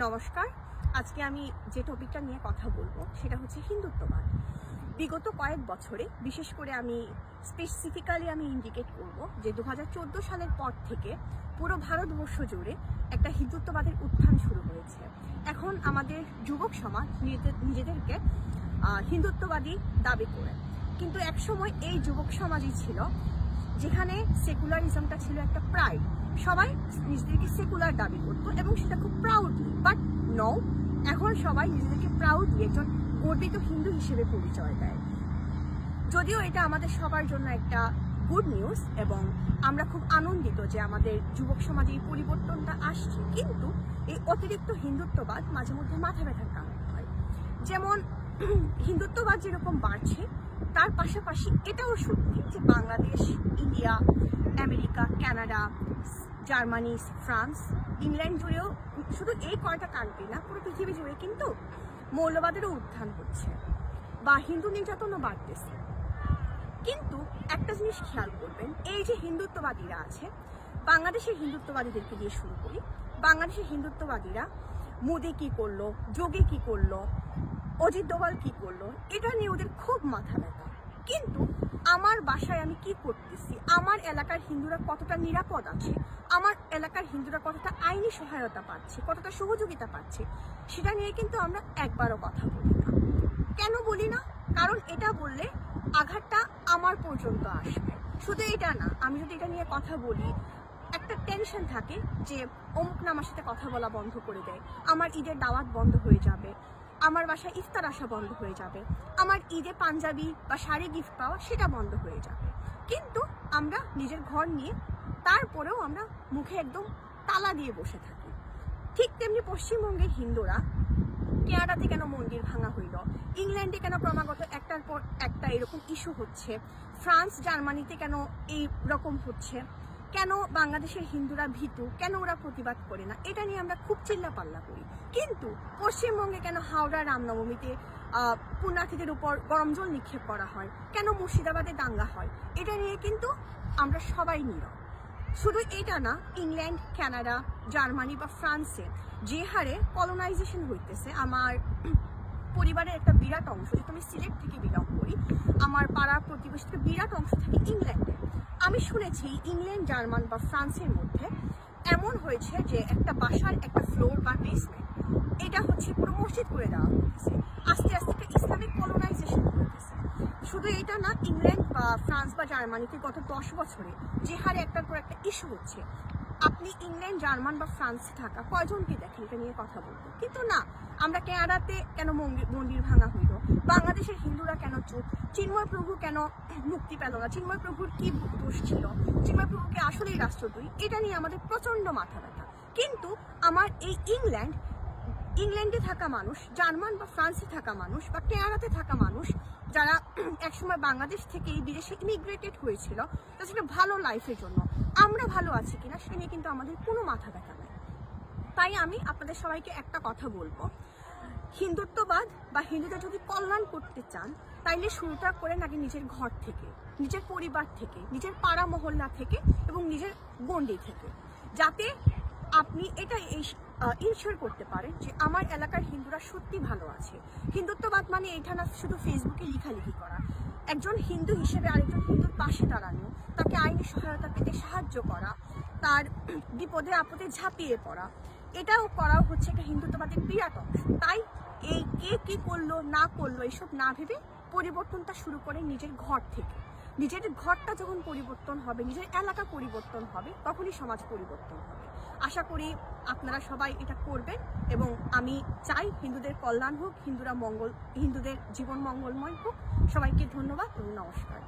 নমস্কার। আজকে আমি যে টপিকটা নিয়ে কথা বলবো সেটা হচ্ছে হিন্দুত্ববাদ। বিগত কয়েক বছরে বিশেষ করে আমি স্পেসিফিক্যালি ইন্ডিকেট করব যে 2014 সালের পর থেকে পুরো ভারতবর্ষ জুড়ে একটা হিন্দুত্ববাদের উত্থান শুরু হয়েছে। এখন আমাদের যুবক সমাজ নিজেদেরকে হিন্দুত্ববাদী দাবি করে, কিন্তু একসময় এই যুবক সমাজই ছিল যেখানে সেকুলারিজমটা ছিল একটা প্রাইড। সবাই নিজেদেরকে সেকুলার দাবি করতো এবং সেটা খুব প্রাউডলি, বাট নো, এখন সবাই নিজেদেরকে প্রাউডলি একজন গর্বিত হিন্দু হিসেবে পরিচয় দেয়। যদিও এটা আমাদের সবার জন্য একটা গুড নিউজ এবং আমরা খুব আনন্দিত যে আমাদের যুবক সমাজে এই পরিবর্তনটা আসছে, কিন্তু এই অতিরিক্ত হিন্দুত্ববাদ মাঝে মধ্যে মাথা ব্যথার কারণ হয়। যেমন হিন্দুত্ববাদ যেরকম বাড়ছে, তার পাশাপাশি এটাও সত্যি যে Bangladesh, India, America, Canada, Germany, France, England জুড়েও, শুধু এই কয়টা কান্ট্রি না, পুরো পৃথিবী জুড়ে কিন্তু মৌলবাদেরও উত্থান হচ্ছে বা হিন্দু নির্যাতনও বাড়তেছে। কিন্তু একটা জিনিস খেয়াল করবেন, এই যে হিন্দুত্ববাদীরা আছে, বাংলাদেশের হিন্দুত্ববাদীদেরকে দিয়ে শুরু করি। বাংলাদেশের হিন্দুত্ববাদীরা মোদি কি করলো, যোগী কি করলো, অজিত দোভাল কি করলো, এটা নিয়ে ওদের খুব মাথা ব্যথা। কিন্তু আমার বাসায় আমি কি করতেছি, আমার এলাকার হিন্দুরা কতটা নিরাপদ আছে, আমার এলাকার হিন্দুরা কতটা আইনি সহায়তা পাচ্ছে, কতটা সহযোগিতা পাচ্ছে, সেটা নিয়ে কিন্তু আমরা একবারও কথা বলি না। কেন বলি না? কারণ এটা বললে আঘাতটা আমার পর্যন্ত আসবে। শুধু এটা না, আমি যদি এটা নিয়ে কথা বলি, একটা টেনশন থাকে যে অমুক না আমার সাথে কথা বলা বন্ধ করে দেয়, আমার ঈদের দাওয়াত বন্ধ হয়ে যাবে, আমার বাসায় ইফতার আসা বন্ধ হয়ে যাবে, আমার ঈদে পাঞ্জাবি বা শাড়ি গিফট পাওয়া সেটা বন্ধ হয়ে যাবে। কিন্তু আমরা নিজের ঘর নিয়ে তারপরেও আমরা মুখে একদম তালা দিয়ে বসে থাকি। ঠিক তেমনি পশ্চিমবঙ্গের হিন্দুরা কেনাডাতে কেন মন্দির ভাঙা হইল, ইংল্যান্ডে কেন ক্রমাগত একটার পর একটা এরকম ইস্যু হচ্ছে, ফ্রান্স জার্মানিতে কেন এই রকম হচ্ছে, কেন বাংলাদেশের হিন্দুরা ভীতু, কেন ওরা প্রতিবাদ করে না, এটা নিয়ে আমরা খুব চিল্লাপাল্লা করি। কিন্তু পশ্চিমবঙ্গে কেন হাওড়া রামনবমীতে পুণ্যার্থীদের উপর গরম জল নিক্ষেপ করা হয়, কেন মুর্শিদাবাদে দাঙ্গা হয়, এটা নিয়ে কিন্তু আমরা সবাই নীরব। শুধু এটা না, ইংল্যান্ড, কানাডা, জার্মানি বা ফ্রান্সে যে হারে কলোনাইজেশন হইতেছে, আমার পরিবারের একটা বিরাট অংশ, যেহেতু আমি সিলেট থেকে বিলং করি, আমার পাড়ার প্রতিবেশীর বিরাট অংশ থাকে ইংল্যান্ডে। আমি শুনেছি ইংল্যান্ড, জার্মান বা ফ্রান্সের মধ্যে এমন হয়েছে যে একটা বাসার একটা ফ্লোর বা বেসমেন্ট, এটা হচ্ছে পুরো মসজিদ করে দেওয়া হয়েছে। আস্তে আস্তে একটা ইসলামিক কলোনাইজেশন হয়েছে। শুধু এটা না, ইংল্যান্ড বা ফ্রান্স বা জার্মানিতে গত 10 বছরে যে হারে একটার পর একটা ইস্যু হচ্ছে, আপনি ইংল্যান্ড, জার্মান বা ফ্রান্সে থাকা কয়জনকে দেখেন এটা নিয়ে কথা বলতে? কিন্তু না, আমরা কেনাডাতে কেন মন্দির ভাঙা হইল, বাংলাদেশের হিন্দুরা কেন চুপ, চিন্ময় প্রভু কেন মুক্তি পেল না, চিন্ময় প্রভুর কি দোষ ছিল, চিন্ময় প্রভুকে আসলেই রাষ্ট্রদ্রোহী, এটা নিয়ে আমাদের প্রচন্ড মাথা ব্যথা। কিন্তু আমার এই ইংল্যান্ডে থাকা মানুষ, জার্মান বা ফ্রান্সে থাকা মানুষ বা কেনাডাতে থাকা মানুষ, যারা একসময় বাংলাদেশ থেকে এই বিদেশে ইমিগ্রেটেড হয়েছিল, তাদের ভালো লাইফের জন্য আমরা ভালো আছি কিনা সেটা নিয়ে কিন্তু আমাদের কোনো মাথা ব্যথা নেই। তাই আমি আপনাদের সবাইকে একটা কথা বলবো, হিন্দুত্ববাদ বা হিন্দুদের যদি কল্যাণ করতে চান, তাইলে শুরুটা করেন আগে নিজের ঘর থেকে, নিজের পরিবার থেকে, নিজের পাড়া মহল্লা থেকে এবং নিজের গণ্ডি থেকে, যাতে আপনি এটা ইনশিওর করতে পারেন যে আমার এলাকার হিন্দুরা সত্যি ভালো আছে। হিন্দুত্ববাদ মানে এটা না শুধু ফেসবুকে লেখালেখি করা, একজন হিন্দু হিসেবে আরেকজন হিন্দুর পাশে দাঁড়ানো, তাকে আইনি সহায়তা পেতে সাহায্য করা, তার বিপদে আপদে ঝাঁপিয়ে পড়া, এটাও করাও হচ্ছে একটা হিন্দুত্ববাদের বিরাট অংশ। তাই এই কে কি করলো না করলো এসব না ভেবে পরিবর্তনটা শুরু করে নিজের ঘর থেকে। নিজের ঘরটা যখন পরিবর্তন হবে, নিজের এলাকা পরিবর্তন হবে, তখনই সমাজ পরিবর্তন হবে। আশা করি আপনারা সবাই এটা করবেন এবং আমি চাই হিন্দুদের কল্যাণ হোক, হিন্দুদের জীবন মঙ্গলময় হোক। সবাইকে ধন্যবাদ এবং নমস্কার।